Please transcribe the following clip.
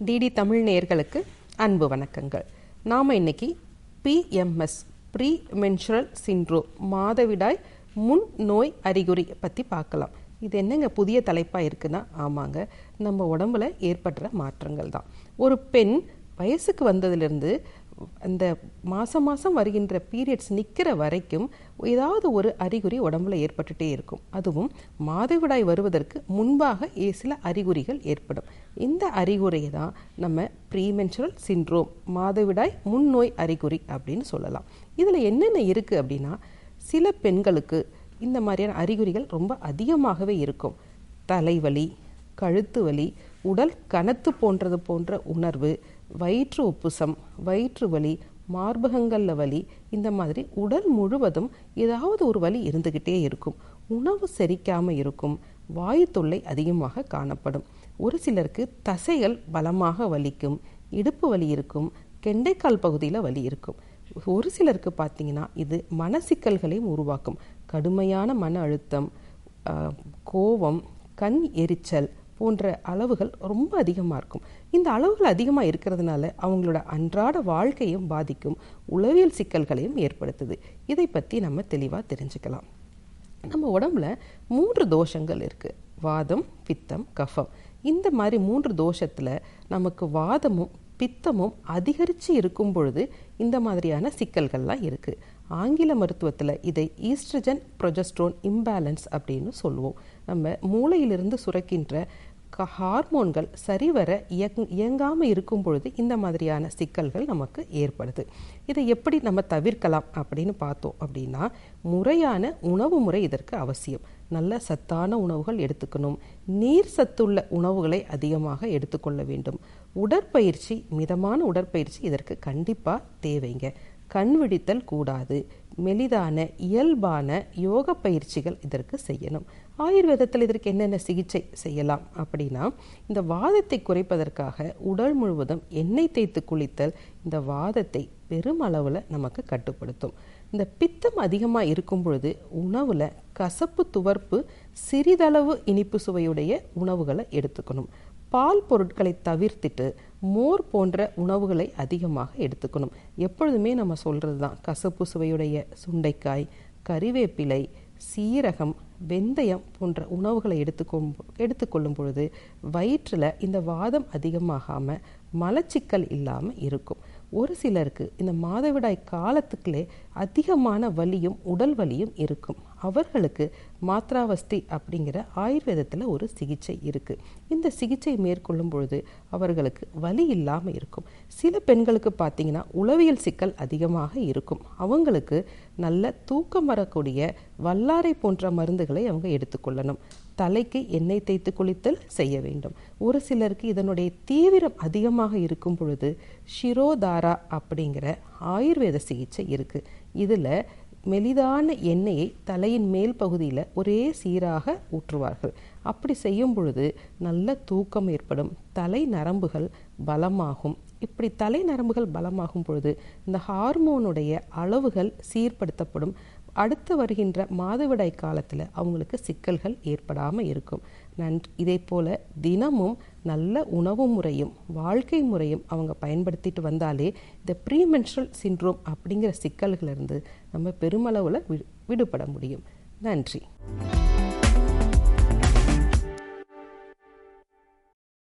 DD Tamil நேயர்களுக்கு அன்பு வணக்கங்கள். நாம் இன்னைக்கு PMS ப்ரீ மென்சுரல் சிண்ட்ரோம் மாதவிடாய் முன் நோய் அறிகுறி பற்றி பார்க்கலாம். இது என்னங்க புதிய தலைப்பாக இருக்குன்னா, ஆமாங்க, நம்ம உடம்புல ஏற்படுற மாற்றங்கள் தான். ஒரு பெண் வயசுக்கு வந்ததுலேருந்து அந்த மாதம் வருகின்ற பீரியட்ஸ் நிற்கிற வரைக்கும் ஏதாவது ஒரு அறிகுறி உடம்புல ஏற்பட்டுகிட்டே இருக்கும். அதுவும் மாதவிடாய் வருவதற்கு முன்பாக சில அறிகுறிகள் ஏற்படும். இந்த அறிகுறியை தான் நம்ம ப்ரீமென்சுரல் சிண்ட்ரோம் மாதவிடாய் முன்னோய் அறிகுறி அப்படின்னு சொல்லலாம். இதில் என்னென்ன இருக்குது அப்படின்னா, சில பெண்களுக்கு இந்த மாதிரியான அறிகுறிகள் ரொம்ப அதிகமாகவே இருக்கும். தலைவலி, கழுத்து வலி, உடல் கனத்து போன்ற உணர்வு, வயிற்று உப்புசம், வயிற்று வலி, மார்பகங்களில் வலி, இந்த மாதிரி உடல் முழுவதும் ஏதாவது ஒரு வலி இருந்துக்கிட்டே இருக்கும். உணவு செரிக்காமல் இருக்கும். வாயு தொல்லை அதிகமாக காணப்படும். ஒரு சிலருக்கு தசைகள் பலமாக வலிக்கும், இடுப்பு வலி இருக்கும், கெண்டைக்கால் பகுதியில் வலி இருக்கும். ஒரு சிலருக்கு பார்த்தீங்கன்னா இது மனசிக்கல்களையும் உருவாக்கும். கடுமையான மன அழுத்தம், கோபம், கண் எரிச்சல் போன்ற அளவுகள் ரொம்ப அதிகமாக இருக்கும். இந்த அளவுகள் அதிகமாக இருக்கிறதுனால அவங்களோட அன்றாட வாழ்க்கையும் பாதிக்கும், உளவியல் சிக்கல்களையும் ஏற்படுத்துது. இதை பற்றி நம்ம தெளிவாக தெரிஞ்சுக்கலாம். நம்ம உடம்புல 3 தோஷங்கள் இருக்குது: வாதம், பித்தம், கஃபம். இந்த மாதிரி 3 தோஷத்தில் நமக்கு வாதமும் பித்தமும் அதிகரித்து இருக்கும் பொழுது இந்த மாதிரியான சிக்கல்கள்லாம் இருக்குது. ஆங்கில மருத்துவத்தில் இதை ஈஸ்ட்ரஜன் ப்ரொஜெஸ்ட்ரோன் இம்பேலன்ஸ் அப்படின்னு சொல்லுவோம். நம்ம மூளையிலிருந்து சுரக்கின்ற ஹார்மோன்கள் சரிவர இயங்காமல் இருக்கும் பொழுது இந்த மாதிரியான சிக்கல்கள் நமக்கு ஏற்படுது. இதை எப்படி நம்ம தவிர்க்கலாம் அப்படின்னு பார்த்தோம் அப்படின்னா, முறையான உணவு முறை இதற்கு அவசியம். நல்ல சத்தான உணவுகள் எடுத்துக்கணும். நீர் சத்துள்ள உணவுகளை அதிகமாக எடுத்துக்கொள்ள வேண்டும். உடற்பயிற்சி, மிதமான உடற்பயிற்சி இதற்கு கண்டிப்பாக தேவைங்க. கண் விழித்தல் கூடாது. மெலிதான இயல்பான யோக பயிற்சிகள் இதற்கு செய்யணும். ஆயுர்வேதத்தில் இதற்கு என்னென்ன சிகிச்சை செய்யலாம் அப்படின்னா, இந்த வாதத்தை குறைப்பதற்காக உடல் முழுவதும் எண்ணெய் தேய்த்து குளித்தல் இந்த வாதத்தை பெருமளவில் நமக்கு கட்டுப்படுத்தும். இந்த பித்தம் அதிகமாக இருக்கும் பொழுது உணவில் கசப்பு துவர்ப்பு, சிறிதளவு இனிப்பு சுவையுடைய உணவுகளை எடுத்துக்கணும். பால் பொருட்களை தவிர்த்துட்டு மோர் போன்ற உணவுகளை அதிகமாக எடுத்துக்கணும். எப்பொழுதுமே நம்ம சொல்கிறது தான், கசப்பு சுவையுடைய சுண்டைக்காய், கறிவேப்பிலை, சீரகம், வெந்தயம் போன்ற உணவுகளை எடுத்துக்கொள்ளும் பொழுது வயிற்றில் இந்த வாதம் அதிகமாகாமல் மலச்சிக்கல் இல்லாமல் இருக்கும். ஒரு சிலருக்கு இந்த மாதவிடாய் காலத்துக்குள்ளே அதிகமான வலியும் உடல் வலியும் இருக்கும். அவர்களுக்கு மாத்ராவஸ்தி அப்படிங்கிற ஆயுர்வேதத்தில் ஒரு சிகிச்சை இருக்குது. இந்த சிகிச்சை மேற்கொள்ளும் பொழுது அவர்களுக்கு வலி இல்லாமல் இருக்கும். சில பெண்களுக்கு பார்த்திங்கன்னா உளவியல் சிக்கல் அதிகமாக இருக்கும். அவங்களுக்கு நல்ல தூக்கம் வரக்கூடிய வல்லாரை போன்ற மருந்துகளை அவங்க எடுத்துக்கொள்ளணும். தலைக்கு எண்ணெய் தேய்த்து குளித்தல் செய்ய வேண்டும். ஒரு சிலருக்கு இதனுடைய தீவிரம் அதிகமாக இருக்கும் பொழுது ஷிரோதாரா அப்படிங்கிற ஆயுர்வேத சிகிச்சை இருக்குது. இதில் மெலிதான எண்ணெயை தலையின் மேல் பகுதியில் ஒரே சீராக ஊற்றுவார்கள். அப்படி செய்யும் பொழுது நல்ல தூக்கம் ஏற்படும், தலை நரம்புகள் பலமாகும். இப்படி தலை நரம்புகள் பலமாகும் பொழுது இந்த ஹார்மோனுடைய அளவுகள் சீர்படுத்தப்படும். அடுத்து வருகின்ற மாதவிடாய் காலத்தில் அவங்களுக்கு சிக்கல்கள் ஏற்படாமல் இருக்கும். இதே போல் தினமும் நல்ல உணவு முறையும் வாழ்க்கை முறையும் அவங்க பயன்படுத்திட்டு வந்தாலே இந்த ப்ரீமென்சுரல் சிண்ட்ரோம் அப்படிங்கிற சிக்கல்களிலிருந்து நம்ம பெருமளவில் விடுபட முடியும். நன்றி.